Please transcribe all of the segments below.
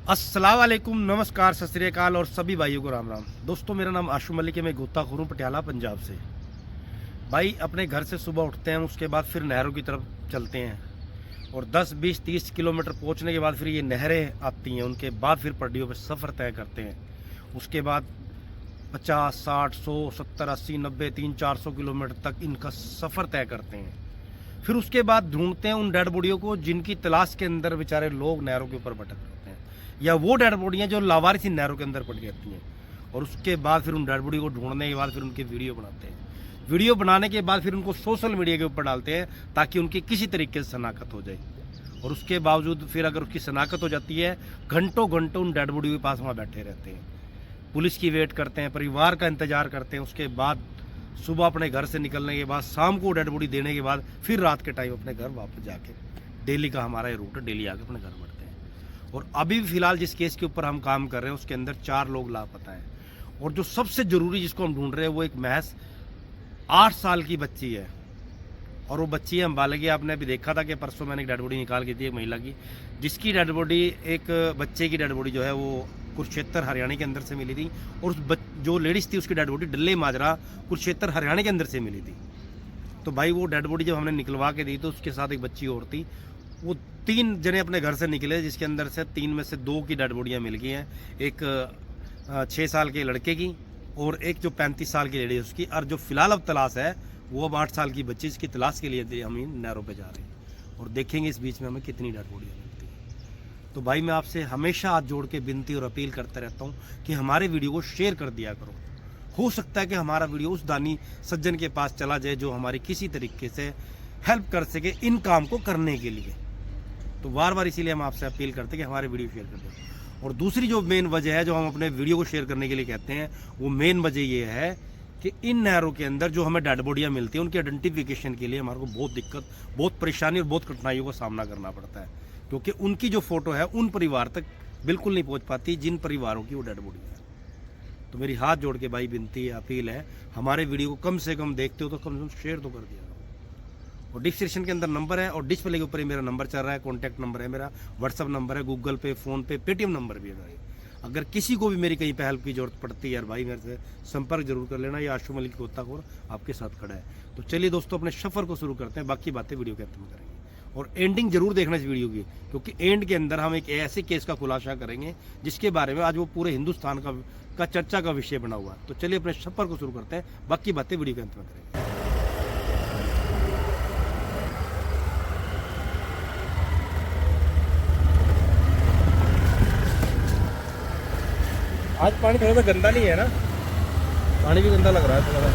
अस्सलाम वालेकुम, नमस्कार, सत श्री अकाल और सभी भाइयों को राम राम। दोस्तों, मेरा नाम आशु मलिक है। मैं गोताखोर हूँ पटियाला पंजाब से। भाई, अपने घर से सुबह उठते हैं, उसके बाद फिर नहरों की तरफ चलते हैं और 10, 20, 30 किलोमीटर पहुँचने के बाद फिर ये नहरें आती हैं। उनके बाद फिर पटरियों पर सफ़र तय करते हैं। उसके बाद 50, 60, 100, 70, 80, 90, 300, 400 किलोमीटर तक इनका सफ़र तय करते हैं। फिर उसके बाद ढूंढते हैं उन डेड बॉडियों को जिनकी तलाश के अंदर बेचारे लोग नहरों के ऊपर भटक रहते हैं, या वो डेड बॉडियाँ जो लावारिस नहरों के अंदर पड़ जाती हैं। और उसके बाद फिर उन डेड बॉडी को ढूंढने के बाद फिर उनकी वीडियो बनाते हैं। वीडियो बनाने के बाद फिर उनको सोशल मीडिया के ऊपर डालते हैं ताकि उनकी किसी तरीके से शनाख्त हो जाए। और उसके बावजूद फिर अगर उसकी शनाख्त हो जाती है, घंटों घंटों उन डेड बॉडी के पास वहाँ बैठे रहते हैं, पुलिस की वेट करते हैं, परिवार का इंतज़ार करते हैं। उसके बाद सुबह अपने घर से निकलने के बाद, शाम को डेड बॉडी देने के बाद, फिर रात के टाइम अपने घर वापस जाके, डेली का हमारा ये रूट है, डेली आके अपने घर बढ़ते हैं। और अभी फिलहाल जिस केस के ऊपर हम काम कर रहे हैं उसके अंदर 4 लोग लापता हैं। और जो सबसे ज़रूरी जिसको हम ढूंढ रहे हैं वो एक महज 8 साल की बच्ची है। और वो बच्ची है अम्बाले की। आपने अभी देखा था कि परसों मैंने एक डेड बॉडी निकाल के दी एक महिला की, जिसकी डेड बॉडी, एक बच्चे की डेड बॉडी जो है वो कुरुक्षेत्र हरियाणा के अंदर से मिली थी। और उस जो लेडीज़ थी उसकी डेड बॉडी डल्ले माजरा कुरुक्षेत्र हरियाणा के अंदर से मिली थी। तो भाई वो डेड बॉडी जब हमने निकलवा के दी तो उसके साथ एक बच्ची और थी। वो 3 जने अपने घर से निकले, जिसके अंदर से 3 में से 2 की डेड बॉडियाँ मिल गई हैं। एक 6 साल के लड़के की और एक जो 35 साल की लेडी है उसकी। और जो फिलहाल अब तलाश है वो अब 8 साल की बच्ची, इसकी तलाश के लिए हम इन नहरों पे जा रहे हैं और देखेंगे इस बीच में हमें कितनी डेड बॉडियाँ मिलती हैं। तो भाई, मैं आपसे हमेशा हाथ जोड़ के विनती और अपील करता रहता हूँ कि हमारे वीडियो को शेयर कर दिया करो। हो सकता है कि हमारा वीडियो उस दानी सज्जन के पास चला जाए जो हमारी किसी तरीके से हेल्प कर सके इन काम को करने के लिए। तो बार बार इसीलिए हम आपसे अपील करते हैं कि हमारे वीडियो शेयर कर दें। और दूसरी जो मेन वजह है जो हम अपने वीडियो को शेयर करने के लिए कहते हैं, वो मेन वजह ये है कि इन नहरों के अंदर जो हमें डेड बॉडियाँ मिलती हैं उनके आइडेंटिफिकेशन के लिए हमारे को बहुत दिक्कत, बहुत परेशानी और बहुत कठिनाइयों का सामना करना पड़ता है, क्योंकि उनकी जो फ़ोटो है उन परिवार तक बिल्कुल नहीं पहुँच पाती जिन परिवारों की वो डेड बॉडी है। तो मेरी हाथ जोड़ के भाई विनती है, अपील है, हमारे वीडियो को कम से कम देखते हो तो कम से कम शेयर तो कर दिया। और डिस्क्रिप्शन के अंदर नंबर है और डिस्प्ले के ऊपर ही मेरा नंबर चल रहा है, कॉन्टैक्ट नंबर है मेरा, व्हाट्सअप नंबर है, गूगल पे, फ़ोन पे, पेटीएम नंबर भी है भाई। अगर किसी को भी मेरी कहीं पे हेल्प की जरूरत पड़ती है यार भाई, मेरे से संपर्क जरूर कर लेना। ये आशु मलिक गोताखोर आपके साथ खड़ा है। तो चलिए दोस्तों, अपने सफ़र को शुरू करते हैं, बाकी बातें वीडियो के अंत में करेंगे। और एंडिंग जरूर देखना इस वीडियो की, क्योंकि एंड के अंदर हम एक ऐसे केस का खुलासा करेंगे जिसके बारे में आज वो पूरे हिंदुस्तान का चर्चा का विषय बना हुआ है। तो चलिए अपने सफ़र को शुरू करते हैं, बाकी बातें वीडियो के अंत में करेंगे। आज पानी थोड़ा सा गंदा नहीं है ना, पानी भी गंदा लग रहा है थोड़ा सा,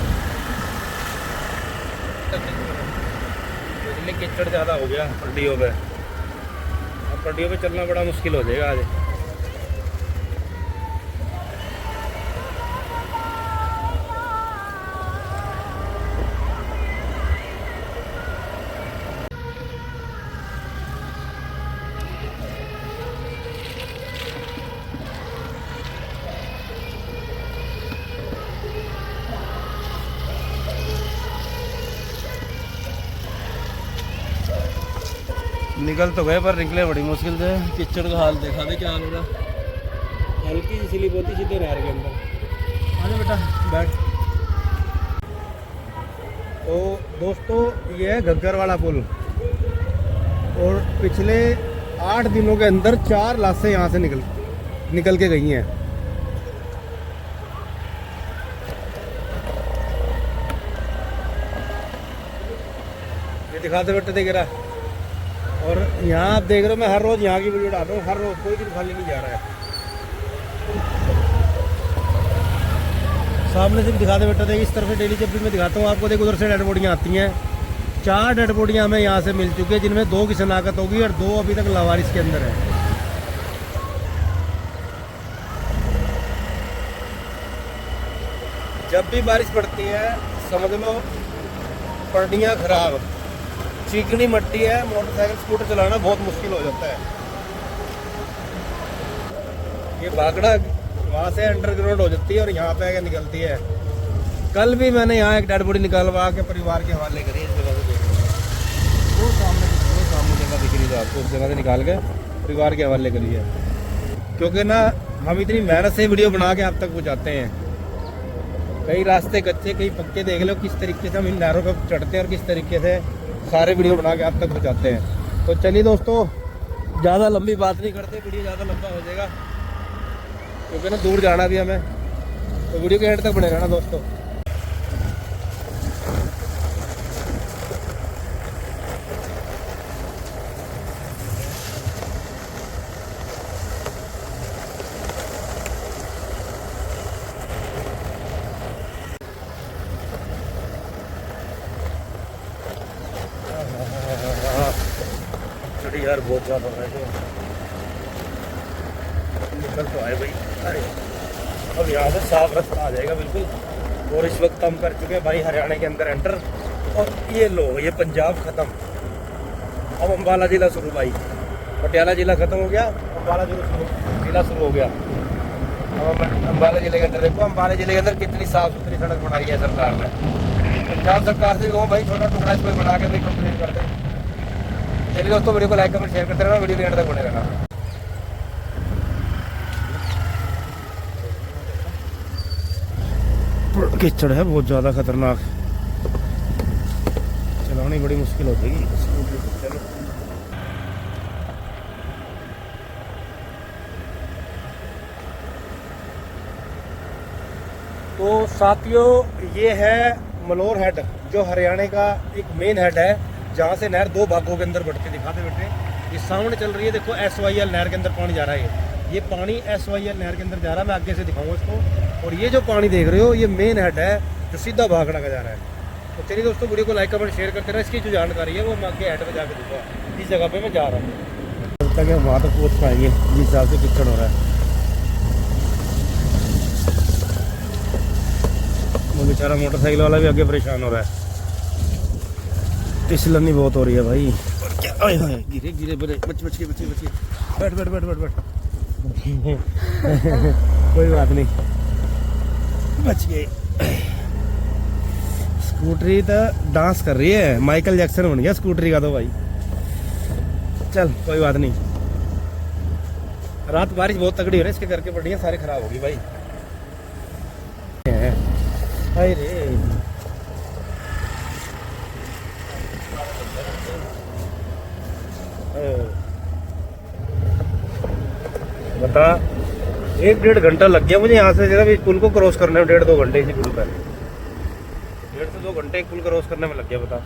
इसलिए कीचड़ ज़्यादा हो गया पटरियों पे। अब पटरियों पे चलना बड़ा मुश्किल हो जाएगा आज। निकल तो गए पर निकले बड़ी मुश्किल से। कीचड़ का हाल देखा दे क्या हाल हो रहा। हल्की सी स्लिप होती सीधे नहर के अंदर। आजा बेटा बैठ। तो दोस्तों, ये है घग्गर वाला पुल और पिछले 8 दिनों के अंदर 4 लाशें यहाँ से निकल के गई हैं। ये दिखाते बेटे देख रहा। और यहाँ आप देख रहे हो, मैं हर रोज़ यहाँ की वीडियो डालता हूँ, हर रोज़, कोई दिन खाली नहीं जा रहा है। सामने से भी दिखाते बेटा देख, इस तरफ से डेली जब भी मैं दिखाता हूँ आपको, देखो उधर से डेड बॉडियाँ आती हैं। 4 डेड बॉडियाँ हमें यहाँ से मिल चुकी है, जिनमें 2 की शनाख्त होगी और 2 अभी तक लावारिस के अंदर है। जब भी बारिश पड़ती है समझ लो पटरियाँ खराब, चिकनी मट्टी है, मोटरसाइकिल स्कूटर चलाना बहुत मुश्किल हो जाता है। ये भागड़ा वहाँ से अंडरग्राउंड हो जाती है और यहाँ पे आके निकलती है। कल भी मैंने यहाँ एक डेड बॉडी निकालवा के परिवार के हवाले करी। इस जगह से देखिए, वो सामने जगह दिख रही है आपको, उस जगह से निकाल के परिवार के हवाले करी है। क्योंकि ना हम इतनी मेहनत से वीडियो बना के आप तक पहुँचाते हैं। कई रास्ते कच्चे कई पक्के, देख लो किस तरीके से हम इन नहरों पर चढ़ते हैं और किस तरीके से सारे वीडियो बना के आप तक पहुँचाते हैं। तो चलिए दोस्तों, ज़्यादा लंबी बात नहीं करते, वीडियो ज़्यादा लंबा हो जाएगा क्योंकि ना दूर जाना भी हमें, तो वीडियो के एंड तक बने रहना दोस्तों। यार बहुत ज़्यादा है तो निकल तो आए भाई। अरे अब यहाँ से साफ रास्ता आ जाएगा बिल्कुल। और इस वक्त हम कर चुके हैं भाई हरियाणा के अंदर एंटर, और ये लो ये पंजाब ख़त्म। अब अम्बाला ज़िला शुरू भाई, पटियाला ज़िला ख़त्म हो गया, अम्बाला ज़िला शुरू हो गया। अब अम्बाला ज़िले के अंदर देखो, अम्बाला ज़िले के अंदर कितनी साफ़ सुथरी सड़क बनाई है सरकार ने। पंजाब सरकार से कहो भाई छोटा टुकड़ा इसको बना के भी कंप्लेन करते हैं। चलिए दोस्तों, वीडियो को लाइक कमेंट शेयर करते रहना, वीडियो के एंड तक बने रहना। कीचड़ है बहुत ज़्यादा खतरनाक, चलानी बड़ी मुश्किल हो जाएगी। चलो तो साथियों, ये है मलोर हेड, जो हरियाणा का एक मेन हेड है, जहाँ से नहर दो भागों के अंदर बढ़ते दिखाते बेटे। ये साउंड चल रही है, देखो SYL नहर के अंदर पानी जा रहा है। ये पानी SYL नहर के अंदर जा रहा है, मैं आगे से दिखाऊंगा इसको। और ये जो पानी देख रहे हो, ये मेन हेड है जो सीधा भागड़ा का जा रहा है। तो चलिए दोस्तों, वीडियो को लाइक कमेंट शेयर करते रहे। इसकी जो जानकारी है वो मैं आगे हेड पे जाकर दूँगा, जिस जगह पे मैं जा रहा हूँ। जब तक हम वहाँ तक पहुँच पाएंगे जिस हिसाब से कीचड़ हो रहा है। वो बेचारा मोटरसाइकिल वाला भी आगे परेशान हो रहा है, फिसलनी बहुत हो रही है भाई। और क्या गिरे गिरे बड़े बच के बैठ कोई बात नहीं, बच गए। स्कूटरी तो डांस कर रही है, माइकल जैक्सन बन गया स्कूटरी का तो भाई। चल कोई बात नहीं, रात बारिश बहुत तगड़ी हो रही है, इसके करके बढ़िया सारी खराब होगी भाई। अरे बता, 1-1.5 घंटा लग गया मुझे यहाँ से जरा भी पुल को क्रॉस करने में। 1.5-2 घंटे इसी पुल पर, 1.5 से 2 घंटे एक पुल क्रॉस करने में लग गया बता।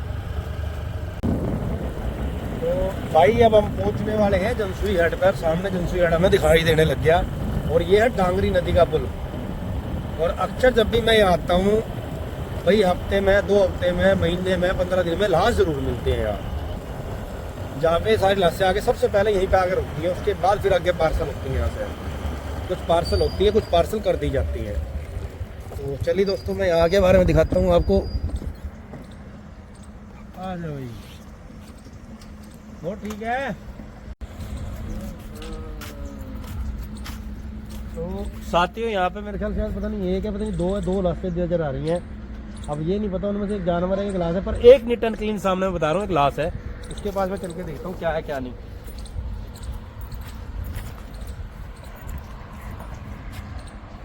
तो भाई अब हम पहुँचने वाले हैं जनसुई हेड पर। सामने जनसुई हेड हमें दिखाई देने लग गया, और ये है डांगरी नदी का पुल। और अक्सर जब भी मैं यहाँ आता हूँ भाई, हफ्ते में 2 हफ्ते में महीने में 15 दिन में लाश ज़रूर मिलते हैं यहाँ, जहाँ पे सारी लाशें आगे सबसे पहले यहीं पे आकर होती हैं। उसके बाद फिर आगे पार्सल होती हैं, यहाँ से कुछ पार्सल होती है, कुछ पार्सल कर दी जाती है। तो चलिए दोस्तों, मैं यहाँ के बारे में दिखाता हूँ आपको। आ जाओ भाई, वो ठीक है। तो साथियों, यहाँ पे मेरे ख्याल से पता नहीं एक है, पता नहीं दो लाशें नजर आ रही हैं। अब ये नहीं पता उनमें से एक जानवर है, एक लाश है, पर एक नीट एंड क्लीन सामने मैं बता रहा हूँ, एक लाश है। उसके पास मैं चल के देखता हूँ क्या है क्या नहीं।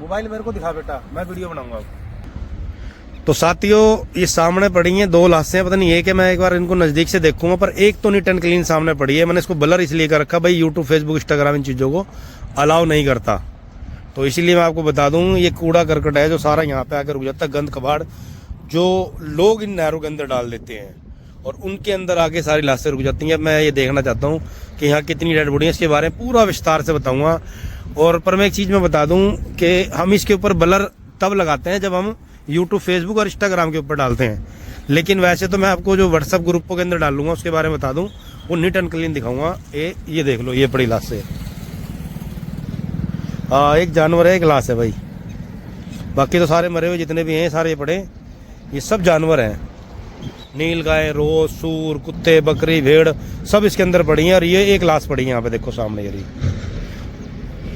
मोबाइल मेरे को दिखा बेटा, मैं वीडियो बनाऊंगा। तो साथियों, ये सामने पड़ी हैं 2 लाशें, पता नहीं एक है, मैं एक बार इनको नज़दीक से देखूंगा, पर एक तो नीट एंड क्लीन सामने पड़ी है। मैंने इसको ब्लर इसलिए कर रखा भाई, यूट्यूब फेसबुक इंस्टाग्राम इन चीज़ों को अलाउ नहीं करता, तो इसीलिए मैं आपको बता दूं, ये कूड़ा करकट है जो सारा यहाँ पे आकर रुक जाता है, गंद कबाड़ जो लोग इन नहरों के अंदर डाल देते हैं, और उनके अंदर आके सारी लाशें रुक जाती हैं। मैं ये देखना चाहता हूँ कि यहाँ कितनी डेड बॉडी है, इसके बारे में पूरा विस्तार से बताऊँगा। और पर मैं एक चीज़ मैं बता दूँ कि हम इसके ऊपर ब्लर तब लगाते हैं जब हम यूट्यूब फेसबुक और इंस्टाग्राम के ऊपर डालते हैं, लेकिन वैसे तो मैं आपको जो व्हाट्सअप ग्रुपों के अंदर डालूंगा उसके बारे में बता दूँ, वो नीट एंड क्लीन दिखाऊँगा। ये देख लो, ये पड़ी लाशें। हाँ, एक जानवर है, एक लाश है भाई, बाकी तो सारे मरे हुए जितने भी हैं सारे पड़े, ये सब जानवर हैं। नील गाय, रोज, सूर, कुत्ते, बकरी, भेड़ सब इसके अंदर पड़ी हैं, और ये एक लाश पड़ी है यहाँ पे देखो सामने ये।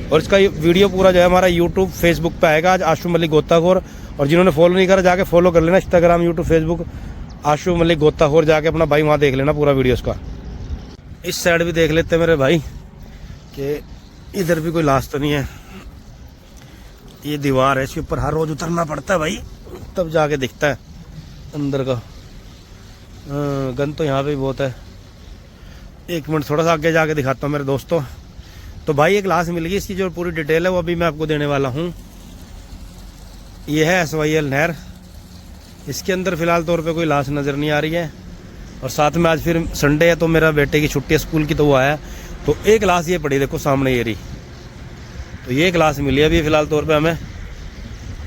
और इसका वीडियो पूरा जो है हमारा यूट्यूब फेसबुक पे आएगा आज, आशु मलिक गोताखोर। और जिन्होंने फॉलो नहीं करा जाके फॉलो कर लेना, इंस्टाग्राम, यूट्यूब, फेसबुक, आशु मलिक गोताखोर जाके अपना भाई वहाँ देख लेना पूरा वीडियो इसका। इस साइड भी देख लेते मेरे भाई कि इधर भी कोई लाश तो नहीं है। ये दीवार है, इसके ऊपर हर रोज उतरना पड़ता है भाई, तब जाके दिखता है अंदर का। गंद तो यहाँ पे भी बहुत है। एक मिनट थोड़ा सा आगे जाके दिखाता हूँ मेरे दोस्तों। तो भाई एक लाश मिल गई, इसकी जो पूरी डिटेल है वो अभी मैं आपको देने वाला हूँ। ये है SYL नहर, इसके अंदर फिलहाल तौर पे कोई लाश नज़र नहीं आ रही है। और साथ में आज फिर संडे है तो मेरा बेटे की छुट्टी है स्कूल की, तो वो आया। तो एक लाश ये पड़ी, देखो सामने ये रही। तो ये एक लाश मिली है अभी फिलहाल तौर पे हमें।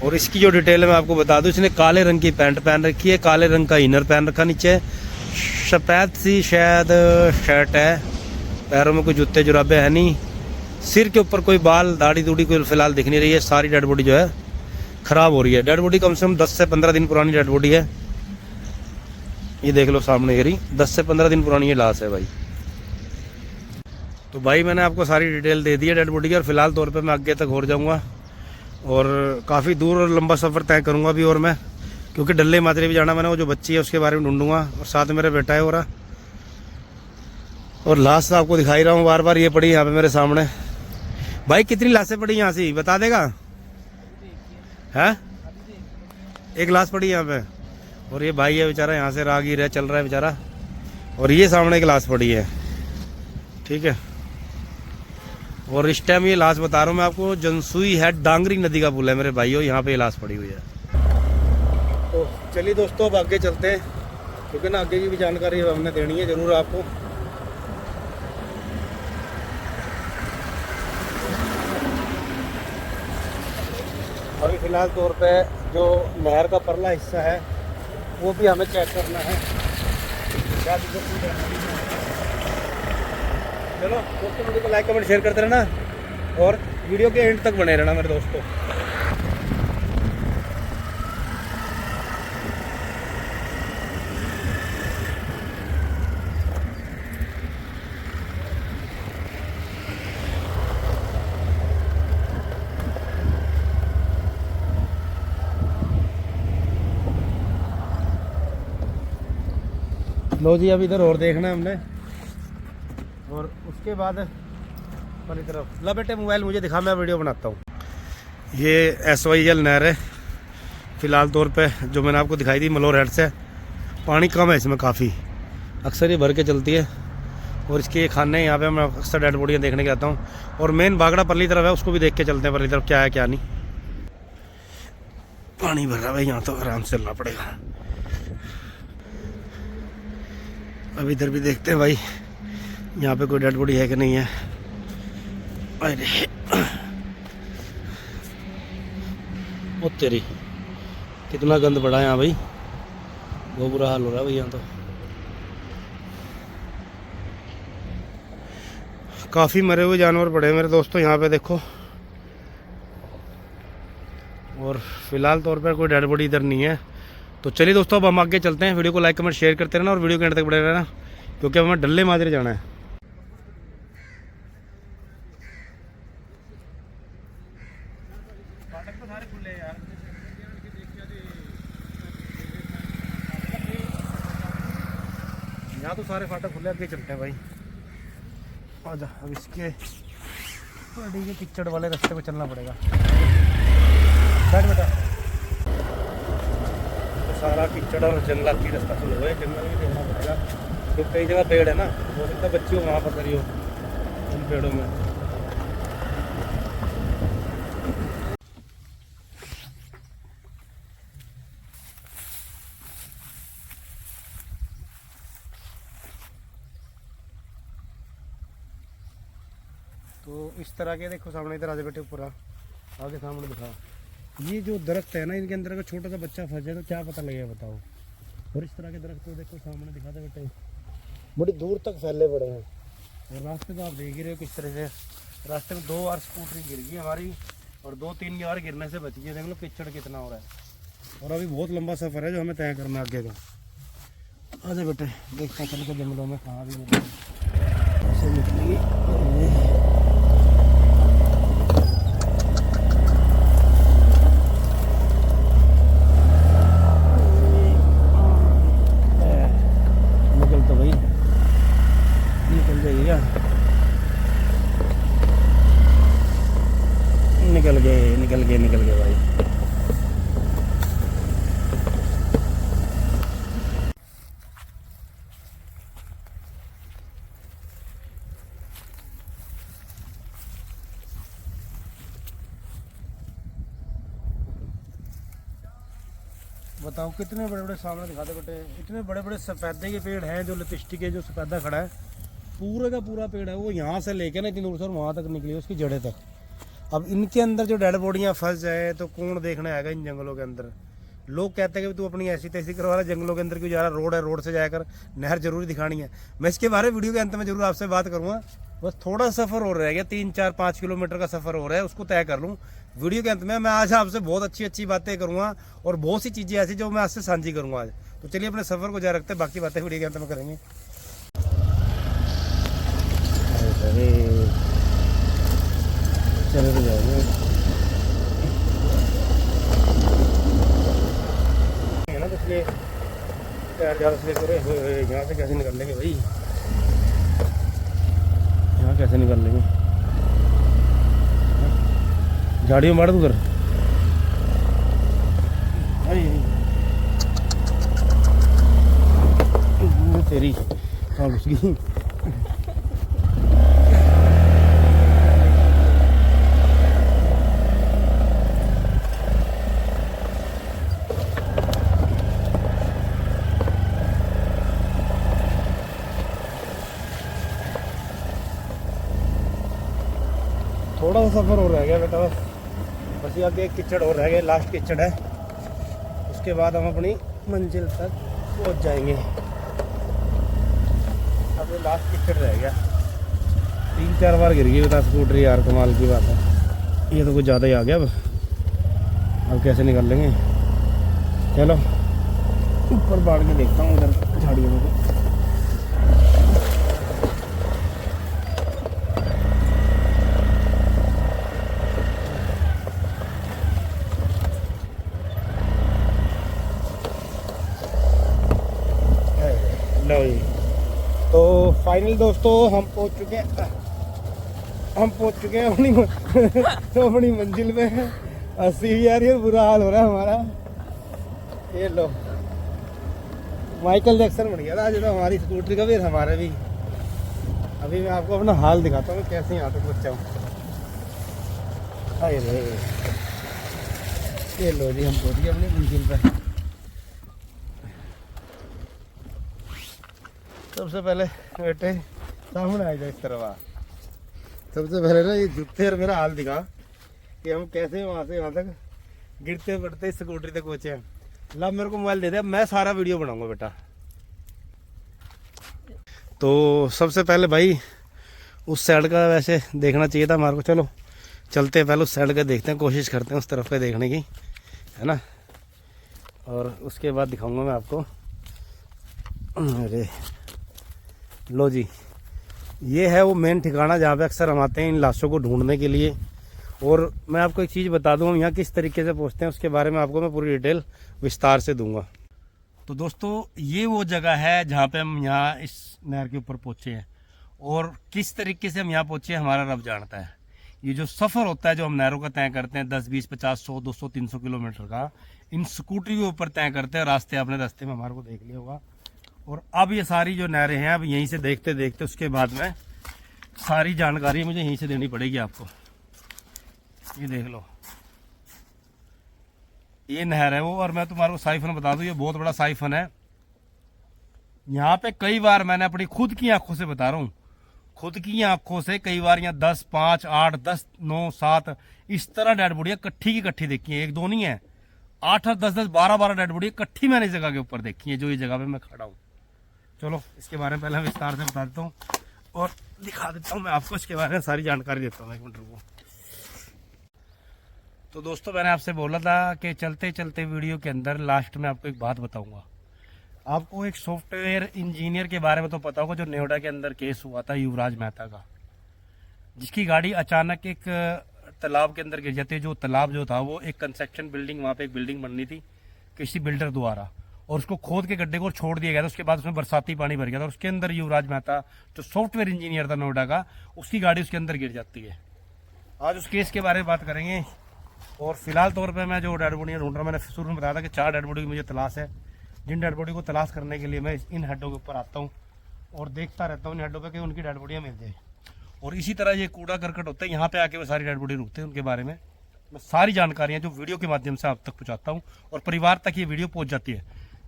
और इसकी जो डिटेल है मैं आपको बता दूं, इसने काले रंग की पैंट पहन रखी है, काले रंग का इनर पहन रखा, नीचे सफ़ेद सी शायद शर्ट है, पैरों में कोई जूते जुराबे है नहीं, सिर के ऊपर कोई बाल दाढ़ी दूढ़ी कोई फिलहाल दिख नहीं रही है। सारी डेड बॉडी जो है ख़राब हो रही है। डेड बॉडी कम से कम 10 से 15 दिन पुरानी डेड बॉडी है। ये देख लो सामने ये रही, 10 से 15 दिन पुरानी ये लाश है भाई। तो भाई मैंने आपको सारी डिटेल दे दी है डेड बॉडी की। और फिलहाल तौर पे मैं आगे तक और जाऊँगा और काफ़ी दूर और लंबा सफ़र तय करूँगा अभी। और मैं क्योंकि डल्ले माजरे भी जाना, मैंने वो जो बच्ची है उसके बारे में ढूंढूंगा, और साथ में मेरा बेटा है हो रहा। और लाश आपको दिखाई रहा हूँ बार बार, ये पड़ी यहाँ पे मेरे सामने। भाई कितनी लाशें पड़ी यहाँ से बता देगा? है एक लाश पड़ी यहाँ पे। और ये भाई है बेचारा, यहाँ से राहगीर है, चल रहा है बेचारा। और ये सामने एक लाश पड़ी है, ठीक है। और इस टाइम ये लाश बता रहा हूँ मैं आपको, जनसुई है, डांगरी नदी का पुल है मेरे भाइयों, यहाँ पे ये लाश पड़ी हुई है। तो चलिए दोस्तों अब आगे चलते हैं, क्योंकि ना आगे की भी जानकारी हमने देनी है ज़रूर आपको। अभी फ़िलहाल तौर पे जो नहर का परला हिस्सा है वो भी हमें चेक करना है। चलो दोस्तों, वीडियो को लाइक कमेंट शेयर करते रहना और वीडियो के एंड तक बने रहना मेरे दोस्तों। लो जी, अब इधर और देखना है हमने, और उसके बाद वाली तरफ। ला बेटे मोबाइल मुझे दिखा, मैं वीडियो बनाता हूँ। ये SYL नहर है फ़िलहाल तौर पे, जो मैंने आपको दिखाई दी मलोर हेड से। पानी कम है इसमें काफ़ी, अक्सर ये भर के चलती है। और इसके खाने यहाँ पे मैं अक्सर डेड बॉडियाँ देखने के आता हूँ। और मेन बागड़ा परली तरफ है, उसको भी देख के चलते हैं परली तरफ क्या है क्या नहीं। पानी भर रहा है यहाँ, तो आराम से चलना पड़ेगा। अब इधर भी देखते हैं भाई यहाँ पे कोई डेड बॉडी है कि नहीं है। अरे ओ तेरी, कितना गंद पड़ा है यहाँ भाई, बहुत बुरा हाल हो रहा है भाई यहाँ तो। काफ़ी मरे हुए जानवर पड़े हैं मेरे दोस्तों यहाँ पे देखो। और फिलहाल तौर पर कोई डेड बॉडी इधर नहीं है। तो चलिए दोस्तों अब हम आगे चलते हैं। वीडियो को लाइक कमेंट शेयर करते रहना और वीडियो के एंड तक बने रहना, क्योंकि अब हमें डल्ले माजरे जाना है। यहाँ तो सारे फाटक खुले, आगे चलते हैं भाई। आजा, अब इसके बड़ी कीचड़ वाले रास्ते पे चलना पड़ेगा। बैठ बेटा। सारा कीचड़ और जंगल की रास्ता शुरू हुआ है, जंगल में देखना पड़ेगा, तो कई जगह पेड़ है ना, हो सकता है बच्ची हो वहाँ पर करी हो उन पेड़ों में। तो इस तरह के देखो सामने, इधर आगे बेटे ऊपर आगे सामने दिखा। ये जो दरख्त है ना, इनके अंदर अगर छोटा सा बच्चा फंस जाए तो क्या पता लगेगा बताओ। और इस तरह के दरख्त तो देखो सामने दिखाते बेटे, बड़ी दूर तक फैले पड़े हैं। और रास्ते तो आप देख ही रहे हो किस तरह से, रास्ते में 2 बार स्कूटरी गिर गई हमारी, और 2-3 बार गिरने से बची है। देख लो कीचड़ कितना हो रहा है। और अभी बहुत लंबा सफ़र है जो हमें तय करना आगे का। आजा बेटे, देखते हैं चल के जंगलों में कहाँ भी निकलेगी। निकल गए भाई। बताओ कितने बड़े बड़े सामने दिखाते बेटे, इतने बड़े बड़े सफ़ेदे के पेड़ हैं, जो लिपस्टिक के जो सफ़ेदा खड़ा है पूरे का पूरा पेड़ है, वो यहाँ से लेके ना इतनी दूर से और वहाँ तक निकली है उसकी जड़ें तक। अब इनके अंदर जो डेड बॉडियाँ फंस जाए तो कौन देखने आएगा इन जंगलों के अंदर। लोग कहते हैं कि तू अपनी ऐसी तैसी करवा रहा, जंगलों के अंदर क्यों जा रहा, रोड है, रोड से जाकर नहर जरूर दिखानी है। मैं इसके बारे में वीडियो के अंत में जरूर आपसे बात करूँगा। बस थोड़ा सफ़र और रह गया, 3-4-5 किलोमीटर का सफ़र हो रहा है, उसको तय कर लूँ। वीडियो के अंत में मैं आज आपसे बहुत अच्छी बातें करूँगा और बहुत सी चीज़ें ऐसी जो मैं आपसे साझी करूँगा आज। तो चलिए अपने सफ़र को जारी रखते हैं, बाकी बातें वीडियो के अंत में करेंगे। चले तो जाएंगे है ना, तो इसलिए टायर ज़्यादा स्लिप हो रहे। यहाँ से कैसे निकल लेंगे भाई, यहाँ कैसे निकल लेंगे, झाड़ियों मार उधर तेरी कहाँ घुस गई। थोड़ा सा सफ़र और रह गया बेटा, बस ये आगे एक कीचड़ और रह गया, लास्ट कीचड़ है, उसके बाद हम अपनी मंजिल तक पहुंच जाएंगे। अब ये लास्ट कीचड़ रह गया, 3-4 बार गिर गई बता स्कूटरी यार, कमाल की बात है। ये तो कुछ ज़्यादा ही आ गया। अब कैसे निकल लेंगे, चलो ऊपर बाढ़ के देखता हूँ उधर झाड़ियों में। तो फाइनल दोस्तों हम पहुंच चुके हैं अपनी मंजिल पे। 80 यार, ये बुरा हाल हो रहा है हमारा। ये लो माइकल जैक्सन बन गया था आज तो हमारी स्कूटरी का भी, हमारे भी। अभी मैं आपको अपना हाल दिखाता हूँ कैसे यहाँ तक पहुँचा हूँ। अरे ये लो जी, हम पहुँच गए अपनी मंजिल पे। सबसे पहले बेटे सामने आ जाए इस तरफ आ। सबसे पहले ना ये जूते और मेरा हाल दिखा कि हम कैसे वहाँ से यहाँ तक गिरते पड़ते स्कूटरी तक पहुँचे हैं। ला मेरे को मोबाइल दे दे, मैं सारा वीडियो बनाऊंगा बेटा। तो सबसे पहले भाई उस साइड का वैसे देखना चाहिए था हमारे को। चलो चलते हैं, पहले उस साइड का देखते हैं, कोशिश करते हैं उस तरफ का देखने की, है ना। और उसके बाद दिखाऊंगा मैं आपको। अरे लो जी, ये है वो मेन ठिकाना जहाँ पे अक्सर हम आते हैं इन लाशों को ढूंढने के लिए। और मैं आपको एक चीज़ बता दूँ, हम यहाँ किस तरीके से पहुँचते हैं उसके बारे में आपको मैं पूरी डिटेल विस्तार से दूंगा। तो दोस्तों ये वो जगह है जहाँ पे हम यहाँ इस नहर के ऊपर पहुँचे हैं, और किस तरीके से हम यहाँ पहुँचे हमारा रब जानता है। ये जो सफ़र होता है जो हम नहरों का तय करते हैं 10, 20, 50, 100, 200, 300 किलोमीटर का, इन स्कूटरी के ऊपर तय करते हैं। रास्ते आपने रास्ते में हमारे को देख लिया होगा। और अब ये सारी जो नहरें हैं, अब यहीं से देखते देखते उसके बाद में सारी जानकारी मुझे यहीं से देनी पड़ेगी आपको। ये देख लो, ये नहर है वो। और मैं तुम्हारे को साइफन बता दूं, ये बहुत बड़ा साइफन है। यहाँ पे कई बार मैंने अपनी खुद की आंखों से बता रहा हूँ, खुद की आंखों से कई बार यहाँ 10, 5, 8, 10, 9, 7 इस तरह डेड बॉडियाँ इकट्ठी की इकट्ठी देखी है। 1-2 नहीं है, 8, 10, 10, 12 डेड बॉडी इकट्ठी मैंने इस जगह के ऊपर देखी है, जो इस जगह पे मैं खड़ा हूँ। चलो इसके बारे में पहले मैं विस्तार से बता देता हूँ और दिखा देता हूँ मैं आपको, इसके बारे में सारी जानकारी देता हूँ। 1 मिनट रुको। तो दोस्तों मैंने आपसे बोला था कि चलते चलते वीडियो के अंदर लास्ट में आपको एक बात बताऊंगा। आपको एक सॉफ्टवेयर इंजीनियर के बारे में तो पता होगा, जो नोएडा के अंदर केस हुआ था युवराज मेहता का, जिसकी गाड़ी अचानक एक तालाब के अंदर गिर जाती है। जो तालाब जो था वो एक कंस्ट्रक्शन बिल्डिंग, वहाँ पे एक बिल्डिंग बननी थी किसी बिल्डर द्वारा, और उसको खोद के गड्ढे को छोड़ दिया गया था। उसके बाद उसमें बरसाती पानी भर गया था, और उसके अंदर युवराज मेहता जो सॉफ्टवेयर इंजीनियर था नोएडा का, उसकी गाड़ी उसके अंदर गिर जाती है। आज उस केस के बारे में बात करेंगे। और फिलहाल तौर पे मैं जो डेड बॉडियाँ ढूंढ रहा हूँ, मैंने शुरू में बताया था कि 4 डेड बॉडी की मुझे तलाश है। जिन डेड बॉडी को तलाश करने के लिए मैं इन हेडों के ऊपर आता हूँ और देखता रहता हूँ इन हेडों पे कि उनकी डेड बॉडियाँ मिल जाए। और इसी तरह ये कूड़ा करकट होता है, यहाँ पे आके वो सारी डेड बॉडी रुकते हैं। उनके बारे में मैं सारी जानकारियाँ जो वीडियो के माध्यम से आप तक पहुँचाता हूँ और परिवार तक ये वीडियो पहुँच जाती है,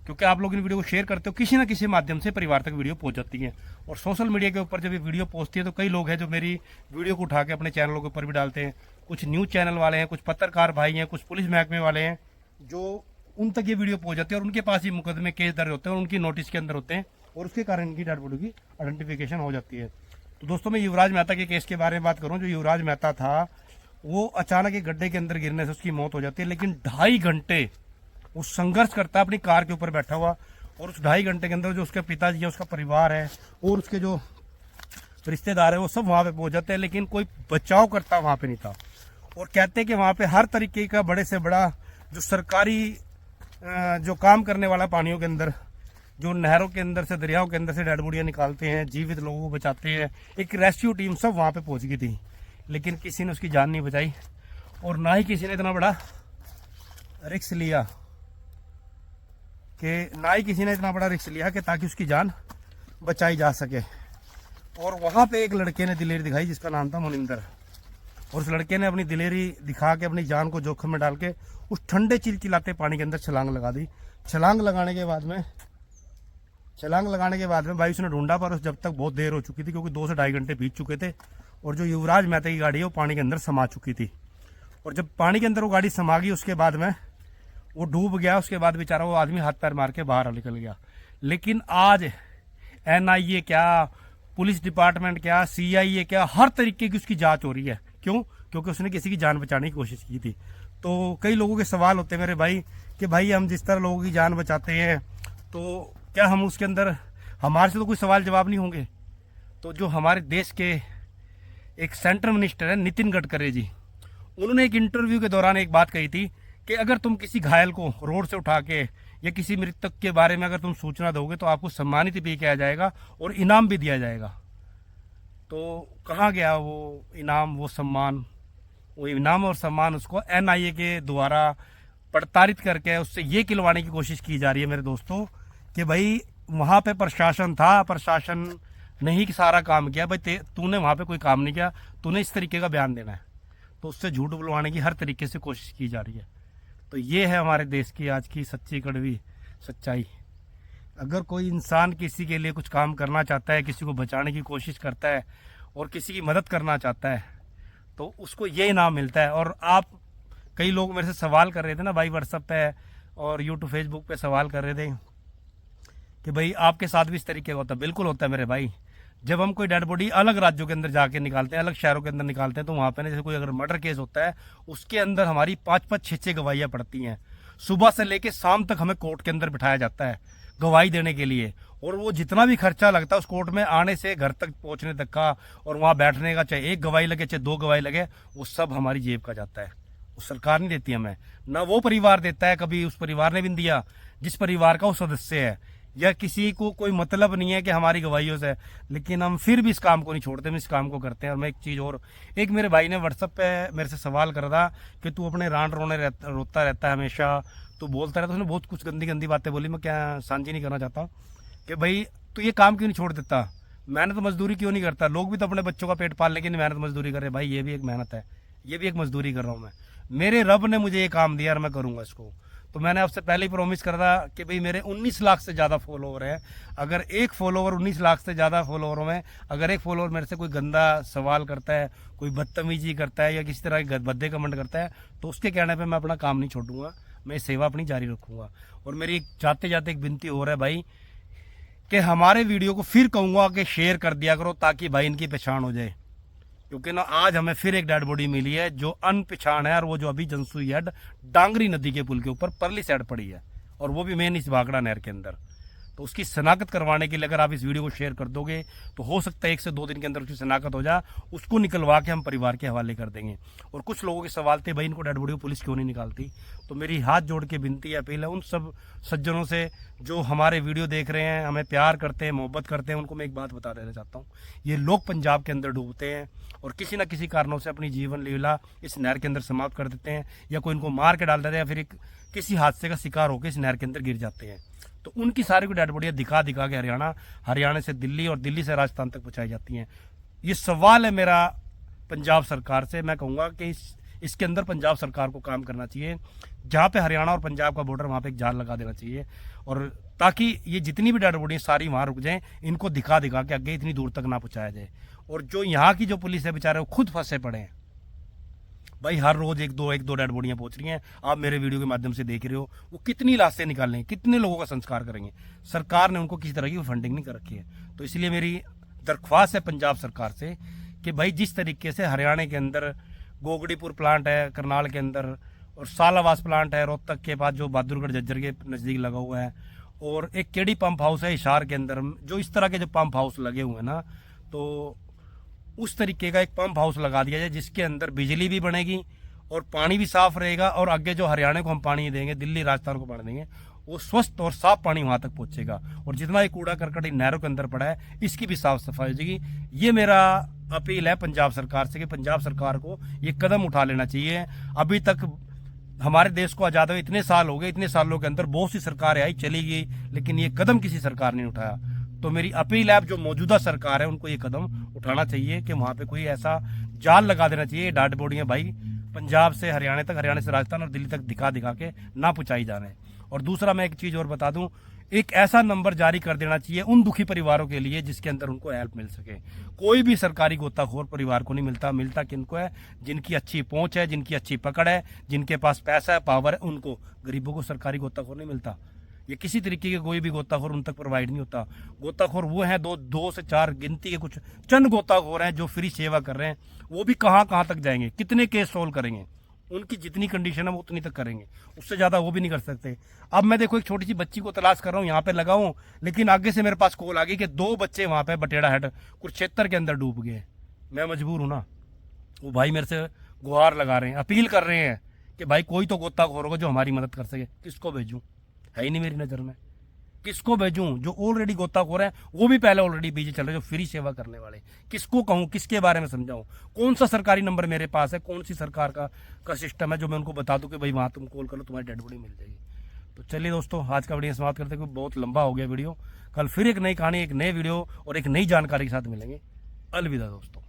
क्योंकि आप लोग इन वीडियो को शेयर करते हो, किसी ना किसी माध्यम से परिवार तक वीडियो पहुँच जाती है। और सोशल मीडिया के ऊपर जब ये वीडियो पहुँचती है तो कई लोग हैं जो मेरी वीडियो को उठा के अपने चैनलों के ऊपर भी डालते हैं। कुछ न्यूज़ चैनल वाले हैं, कुछ पत्रकार भाई हैं, कुछ पुलिस महकमे वाले हैं, जो उन तक ये वीडियो पहुँच जाती है और उनके पास ये मुकदमे केस दर्ज होते हैं और उनकी नोटिस के अंदर होते हैं और उसके कारण इनकी डेड बॉडी की आइडेंटिफिकेशन हो जाती है। तो दोस्तों मैं युवराज मेहता के केस के बारे में बात करूँ। जो युवराज मेहता था वो अचानक एक गड्ढे के अंदर गिरने से उसकी मौत हो जाती है, लेकिन 2.5 घंटे वो संघर्ष करता है अपनी कार के ऊपर बैठा हुआ। और उस 2.5 घंटे के अंदर जो उसके पिताजी है, उसका परिवार है और उसके जो रिश्तेदार है वो सब वहाँ पे पहुँच जाते हैं, लेकिन कोई बचाव करता वहाँ पे नहीं था। और कहते हैं कि वहाँ पे हर तरीके का बड़े से बड़ा जो सरकारी जो काम करने वाला पानियों के अंदर, जो नहरों के अंदर से, दरियाओं के अंदर से डेड बॉडियाँ निकालते हैं, जीवित लोगों को बचाते हैं, एक रेस्क्यू टीम सब वहाँ पे पहुँच गई थी, लेकिन किसी ने उसकी जान नहीं बचाई। और ना ही किसी ने इतना बड़ा रिस्क लिया कि ताकि उसकी जान बचाई जा सके। और वहाँ पे एक लड़के ने दिलेरी दिखाई जिसका नाम था मुनिंदर, और उस लड़के ने अपनी दिलेरी दिखा के अपनी जान को जोखिम में डाल के उस ठंडे चिलचिलाते पानी के अंदर छलांग लगा दी। छलांग लगाने के बाद में भाई उसने ढूंढा, पर जब तक बहुत देर हो चुकी थी, क्योंकि 2 से 2.5 घंटे बीत चुके थे और जो युवराज मेहता की गाड़ी है वो पानी के अंदर समा चुकी थी। और जब पानी के अंदर वो गाड़ी समा गई उसके बाद में वो डूब गया। उसके बाद बेचारा वो आदमी हाथ पैर मार के बाहर निकल गया। लेकिन आज NIA क्या, पुलिस डिपार्टमेंट क्या, CIA क्या, हर तरीके की उसकी जांच हो रही है। क्यों? क्योंकि उसने किसी की जान बचाने की कोशिश की थी। तो कई लोगों के सवाल होते हैं मेरे भाई कि भाई हम जिस तरह लोगों की जान बचाते हैं तो क्या हम उसके अंदर, हमारे से तो कोई सवाल जवाब नहीं होंगे? तो जो हमारे देश के एक सेंट्रल मिनिस्टर है नितिन गडकरी जी, उन्होंने एक इंटरव्यू के दौरान एक बात कही थी कि अगर तुम किसी घायल को रोड से उठा के या किसी मृतक के बारे में अगर तुम सूचना दोगे तो आपको सम्मानित भी किया जाएगा और इनाम भी दिया जाएगा। तो कहाँ गया वो इनाम, वो सम्मान? वो इनाम और सम्मान उसको NIA के द्वारा प्रताड़ित करके उससे ये खिलवाने की कोशिश की जा रही है मेरे दोस्तों कि भाई वहाँ पे प्रशासन था, प्रशासन ने ही सारा काम किया। भाई तूने वहाँ पे कोई काम नहीं किया, तूने इस तरीके का बयान देना है, तो उससे झूठ बुलवाने की हर तरीके से कोशिश की जा रही है। तो ये है हमारे देश की आज की सच्ची कड़वी सच्चाई। अगर कोई इंसान किसी के लिए कुछ काम करना चाहता है, किसी को बचाने की कोशिश करता है और किसी की मदद करना चाहता है तो उसको ये इनाम मिलता है। और आप, कई लोग मेरे से सवाल कर रहे थे ना भाई, व्हाट्सएप पे और यूट्यूब फेसबुक पे सवाल कर रहे थे कि भाई आपके साथ भी इस तरीके का होता है। बिल्कुल होता है मेरे भाई। जब हम कोई डेड बॉडी अलग राज्यों के अंदर जाके निकालते हैं, अलग शहरों के अंदर निकालते हैं, तो वहाँ पे जैसे कोई अगर मर्डर केस होता है उसके अंदर हमारी 5-5, 6-6 गवाहियाँ पड़ती हैं। सुबह से लेके शाम तक हमें कोर्ट के अंदर बिठाया जाता है गवाही देने के लिए। और वो जितना भी खर्चा लगता है उस कोर्ट में आने से घर तक पहुँचने तक का और वहाँ बैठने का, चाहे 1 गवाही लगे चाहे 2 गवाही लगे, वो सब हमारी जेब का जाता है। वो सरकार नहीं देती हमें, ना वो परिवार देता है, कभी उस परिवार ने भी नहीं दिया जिस परिवार का वो सदस्य है, या किसी को कोई मतलब नहीं है कि हमारी गवाहियों से। लेकिन हम फिर भी इस काम को नहीं छोड़ते, हम इस काम को करते हैं। और मैं एक चीज़ और, एक मेरे भाई ने व्हाट्सएप पे मेरे से सवाल कर रहा कि तू अपने रोता रहता है हमेशा, तू बोलता रहता है। उसने बहुत कुछ गंदी गंदी बातें बोली, मैं क्या साझी नहीं करना चाहता कि भाई तू ये काम क्यों नहीं छोड़ देता, मेहनत मजदूरी क्यों नहीं करता? लोग भी तो अपने बच्चों का पेट पालने के लिए मेहनत मजदूरी कर रहे हैं। भाई ये भी एक मेहनत है, ये भी एक मजदूरी कर रहा हूँ मैं। मेरे रब ने मुझे ये काम दिया और मैं करूँगा इसको। तो मैंने आपसे पहले ही प्रॉमिस कर रहा कि भाई मेरे 19 लाख से ज़्यादा फॉलोवर हैं। अगर एक फॉलोवर 19 लाख से ज़्यादा फॉलोवरों में अगर एक फॉलोवर मेरे से कोई गंदा सवाल करता है, कोई बदतमीजी करता है या किसी तरह के भद्दे कमेंट करता है, तो उसके कहने पे मैं अपना काम नहीं छोड़ूंगा, मैं सेवा अपनी जारी रखूँगा। और मेरी जाते जाते एक विनती हो रहा है भाई कि हमारे वीडियो को फिर कहूँगा कि शेयर कर दिया करो ताकि भाई इनकी पहचान हो जाए। क्योंकि ना आज हमें फिर एक डेड बॉडी मिली है जो अनपहचान है, और वो जो अभी जनसुई हेड डांगरी नदी के पुल के ऊपर परली साइड पड़ी है, और वो भी मेन इस भाखड़ा नहर के अंदर। तो उसकी शनाख्त करवाने के लिए अगर आप इस वीडियो को शेयर कर दोगे तो हो सकता है 1 से 2 दिन के अंदर उसकी शनाख्त हो जाए, उसको निकलवा के हम परिवार के हवाले कर देंगे। और कुछ लोगों के सवाल थे, भाई इनको डेड बॉडी को पुलिस क्यों नहीं निकालती? तो मेरी हाथ जोड़ के विनती अपील है उन सब सज्जनों से जो हमारे वीडियो देख रहे हैं, हमें प्यार करते हैं, मोहब्बत करते हैं, उनको मैं एक बात बता देना चाहता हूँ। ये लोग पंजाब के अंदर डूबते हैं और किसी न किसी कारणों से अपनी जीवन लीला इस नहर के अंदर समाप्त कर देते हैं, या कोई इनको मार के डाल देते हैं, या फिर किसी हादसे का शिकार होकर इस नहर के अंदर गिर जाते हैं। तो उनकी सारी को डेड बॉडियाँ दिखा दिखा के हरियाणा से दिल्ली और दिल्ली से राजस्थान तक पहुँचाई जाती हैं। ये सवाल है मेरा पंजाब सरकार से। मैं कहूँगा कि इसके अंदर पंजाब सरकार को काम करना चाहिए। जहाँ पे हरियाणा और पंजाब का बॉर्डर, वहाँ पे एक जाल लगा देना चाहिए, और ताकि ये जितनी भी डेड बॉडी सारी वहाँ रुक जाएं, इनको दिखा दिखा के आगे इतनी दूर तक ना पहुँचाया जाए। और जो यहाँ की जो पुलिस है बेचारे वो खुद फंसे पड़े हैं भाई, हर रोज एक दो डेड बॉडियाँ पहुँच रही हैं। आप मेरे वीडियो के माध्यम से देख रहे हो, वो कितनी लाशें निकालेंगे, कितने लोगों का संस्कार करेंगे? सरकार ने उनको किसी तरह की फंडिंग नहीं कर रखी है। तो इसलिए मेरी दरख्वास्त है पंजाब सरकार से कि भाई जिस तरीके से हरियाणा के अंदर गोगड़ीपुर प्लांट है, करनाल के अंदर, और सालावास प्लांट है रोहतक के पास जो बहादुरगढ़ झज्जर के नज़दीक लगा हुआ है, और एक केडी पंप हाउस है हिसार के अंदर, जो इस तरह के जो पंप हाउस लगे हुए हैं ना, तो उस तरीके का एक पंप हाउस लगा दिया जाए जिसके अंदर बिजली भी बनेगी और पानी भी साफ रहेगा, और आगे जो हरियाणा को हम पानी देंगे, दिल्ली राजस्थान को पानी देंगे, वो स्वस्थ और साफ पानी वहां तक पहुंचेगा। और जितना ये कूड़ा करकट इन नहरों के अंदर पड़ा है, इसकी भी साफ सफाई हो जाएगी। ये मेरा अपील है पंजाब सरकार से कि पंजाब सरकार को ये कदम उठा लेना चाहिए। अभी तक हमारे देश को आज़ाद हुए इतने साल हो गए, इतने सालों के अंदर बहुत सी सरकारें आई चली गई, लेकिन ये कदम किसी सरकार ने उठाया। तो मेरी अपील है, अब जो मौजूदा सरकार है उनको ये कदम उठाना चाहिए कि वहाँ पे कोई ऐसा जाल लगा देना चाहिए, डेड बॉडियाँ भाई पंजाब से हरियाणा तक, हरियाणा से राजस्थान और दिल्ली तक दिखा दिखा के ना पहुँचाई जा रहे हैं। और दूसरा मैं एक चीज़ और बता दूं, एक ऐसा नंबर जारी कर देना चाहिए उन दुखी परिवारों के लिए जिसके अंदर उनको हेल्प मिल सके। कोई भी सरकारी गोताखोर परिवार को नहीं मिलता किनको है? जिनकी अच्छी पहुंच है, जिनकी अच्छी पकड़ है, जिनके पास पैसा है, पावर है, उनको। गरीबों को सरकारी गोताखोर नहीं मिलता। ये किसी तरीके के कोई भी गोताखोर उन तक प्रोवाइड नहीं होता। गोताखोर वो हैं, दो से चार गिनती के कुछ चंद गोताखोर हैं जो फ्री सेवा कर रहे हैं। वो भी कहाँ तक जाएंगे, कितने केस सोल्व करेंगे? उनकी जितनी कंडीशन है वो उतनी तक करेंगे, उससे ज़्यादा वो भी नहीं कर सकते। अब मैं देखो एक छोटी सी बच्ची को तलाश कर रहा हूँ, यहाँ पे लगा हूँ, लेकिन आगे से मेरे पास कॉल आ गई कि 2 बच्चे वहाँ पे बटेड़ा हेड कुरुक्षेत्र के अंदर डूब गए। मैं मजबूर हूँ ना, वो भाई मेरे से गुहार लगा रहे हैं, अपील कर रहे हैं कि भाई कोई तो गोताखोर होगा जो हमारी मदद कर सके। किसको भेजूँ? है ही नहीं मेरी नज़र में। किसको भेजूं? जो ऑलरेडी गोताखोर हैं वो भी पहले ऑलरेडी बिजी चल रहे, जो फ्री सेवा करने वाले। किसको कहूं, किसके बारे में समझाऊं? कौन सा सरकारी नंबर मेरे पास है, कौन सी सरकार का सिस्टम है जो मैं उनको बता दूं कि भाई वहां तुम कॉल करो, तुम्हारी डेड बॉडी मिल जाएगी? तो चलिए दोस्तों, आज का वीडियो समाप्त करते हैं, बहुत लंबा हो गया वीडियो। कल फिर एक नई कहानी, एक नए वीडियो और एक नई जानकारी के साथ मिलेंगे। अलविदा दोस्तों।